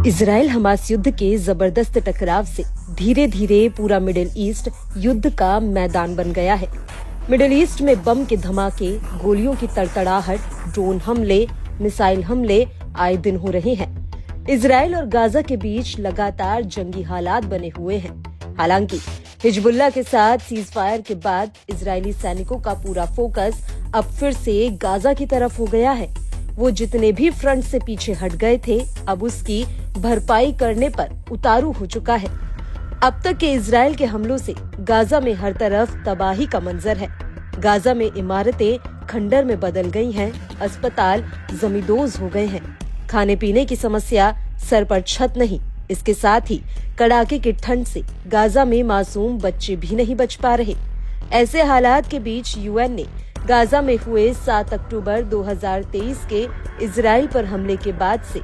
Israel Hamas युद्ध के जबरदस्त टकराव से धीरे धीरे पूरा मिडिल ईस्ट युद्ध का मैदान बन गया है। मिडिल ईस्ट में बम के धमाके, गोलियों की तड़तड़ाहट, ड्रोन हमले, मिसाइल हमले आए दिन हो रहे हैं। इजराइल और गाजा के बीच लगातार जंगी हालात बने हुए हैं। हालांकि हिजबुल्लाह के साथ सीज फायर के बाद इजरायली सैनिकों का पूरा फोकस अब फिर से गाजा की तरफ हो गया है। वो जितने भी फ्रंट से पीछे हट गए थे, अब उसकी भरपाई करने पर उतारू हो चुका है। अब तक के इजराइल के हमलों से गाजा में हर तरफ तबाही का मंजर है। गाजा में इमारतें खंडर में बदल गई हैं, अस्पताल जमींदोज हो गए हैं। खाने पीने की समस्या, सर पर छत नहीं। इसके साथ ही कड़ाके की ठंड से गाजा में मासूम बच्चे भी नहीं बच पा रहे। ऐसे हालात के बीच यूएन ने गाजा में हुए 7 अक्टूबर 2023 के इजराइल पर हमले के बाद से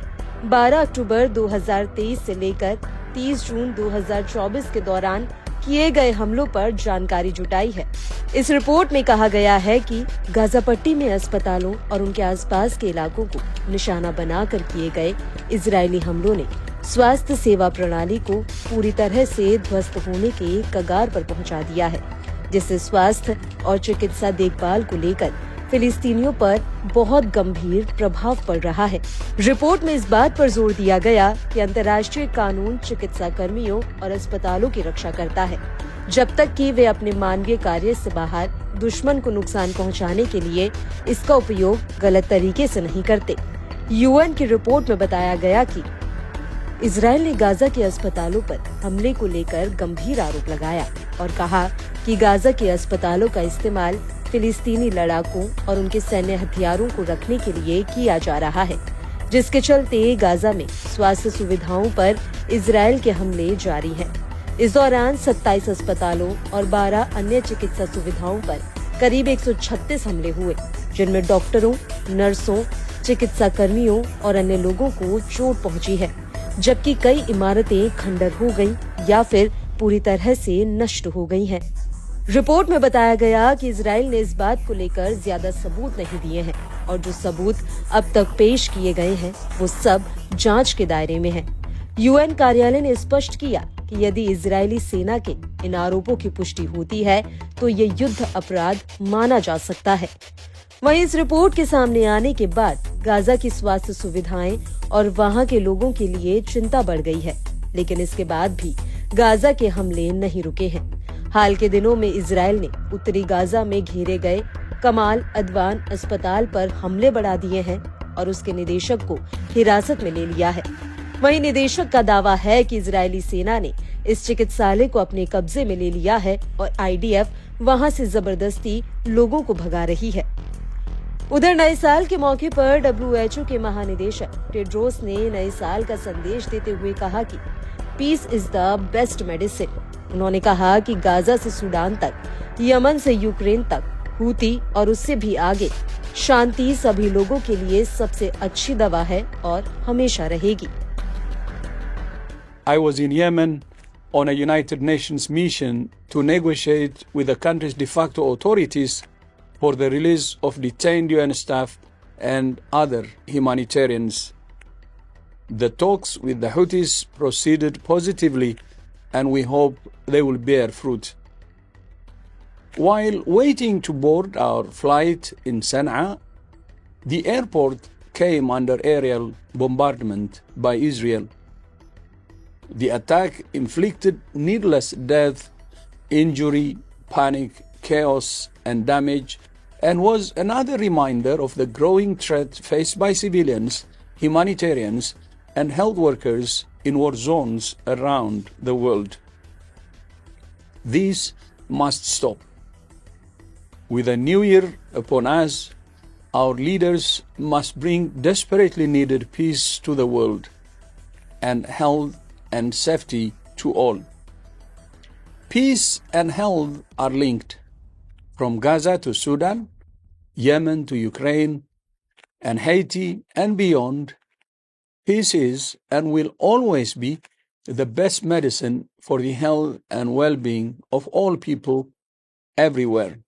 12 अक्टूबर 2023 से लेकर 30 जून 2024 के दौरान किए गए हमलों पर जानकारी जुटाई है। इस रिपोर्ट में कहा गया है कि गाजा पट्टी में अस्पतालों और उनके आसपास के इलाकों को निशाना बनाकर किए गए इजरायली हमलों ने स्वास्थ्य सेवा प्रणाली को पूरी तरह से ध्वस्त होने के कगार पर पहुंचा दिया है, जिससे स्वास्थ्य और चिकित्सा देखभाल को लेकर फिलिस्तीनियों पर बहुत गंभीर प्रभाव पड़ रहा है। रिपोर्ट में इस बात पर जोर दिया गया कि अंतर्राष्ट्रीय कानून चिकित्सा कर्मियों और अस्पतालों की रक्षा करता है, जब तक कि वे अपने मानवीय कार्य से बाहर दुश्मन को नुकसान पहुंचाने के लिए इसका उपयोग गलत तरीके से नहीं करते। यूएन की रिपोर्ट में बताया गया कि इजराइल ने गाजा के अस्पतालों पर हमले को लेकर गंभीर आरोप लगाया और कहा कि गाजा के अस्पतालों का इस्तेमाल फिलिस्तीनी लड़ाकों और उनके सैन्य हथियारों को रखने के लिए किया जा रहा है, जिसके चलते गाजा में स्वास्थ्य सुविधाओं पर इजराइल के हमले जारी हैं। इस दौरान 27 अस्पतालों और 12 अन्य चिकित्सा सुविधाओं पर करीब 136 हमले हुए, जिनमें डॉक्टरों, नर्सों, चिकित्सा कर्मियों और अन्य लोगों को चोट पहुंची है, जबकि कई इमारतें खंडर हो गईं या फिर पूरी तरह से नष्ट हो गई हैं। रिपोर्ट में बताया गया कि इजराइल ने इस बात को लेकर ज्यादा सबूत नहीं दिए हैं और जो सबूत अब तक पेश किए गए हैं वो सब जांच के दायरे में हैं। यूएन कार्यालय ने स्पष्ट किया कि यदि इजरायली सेना के इन आरोपों की पुष्टि होती है तो ये युद्ध अपराध माना जा सकता है। वहीं इस रिपोर्ट के सामने आने के बाद गाजा की स्वास्थ्य सुविधाएं और वहां के लोगों के लिए चिंता बढ़ गई है, लेकिन इसके बाद भी गाजा के हमले नहीं रुके हैं। हाल के दिनों में इजराइल ने उत्तरी गाजा में घेरे गए कमाल अदवान अस्पताल पर हमले बढ़ा दिए हैं और उसके निदेशक को हिरासत में ले लिया है। वहीं निदेशक का दावा है कि इजरायली सेना ने इस चिकित्सालय को अपने कब्जे में ले लिया है और आईडीएफ वहां से जबरदस्ती लोगों को भगा रही है। उधर नए साल के मौके पर WHO के महानिदेशक टेड्रोस ने नए साल का संदेश देते हुए कहा कि peace is the best medicine. उन्होंने कहा कि गाजा से सूडान तक, यमन से यूक्रेन तक, हूती और उससे भी आगे, शांति सभी लोगों के लिए सबसे अच्छी दवा है और हमेशा रहेगी। I was in Yemen on a United Nations mission to negotiate with the country's de facto authorities for the release of detained UN staff and other humanitarians. The talks with the Houthis proceeded positively and we hope they will bear fruit. While waiting to board our flight in Sana'a, the airport came under aerial bombardment by Israel. The attack inflicted needless death, injury, panic, chaos, and damage, and was another reminder of the growing threat faced by civilians, humanitarians, and health workers in war zones around the world. These must stop. With a new year upon us, our leaders must bring desperately needed peace to the world and health and safety to all. Peace and health are linked. From Gaza to Sudan, Yemen to Ukraine, and Haiti and beyond, peace is and will always be the best medicine for the health and well-being of all people everywhere.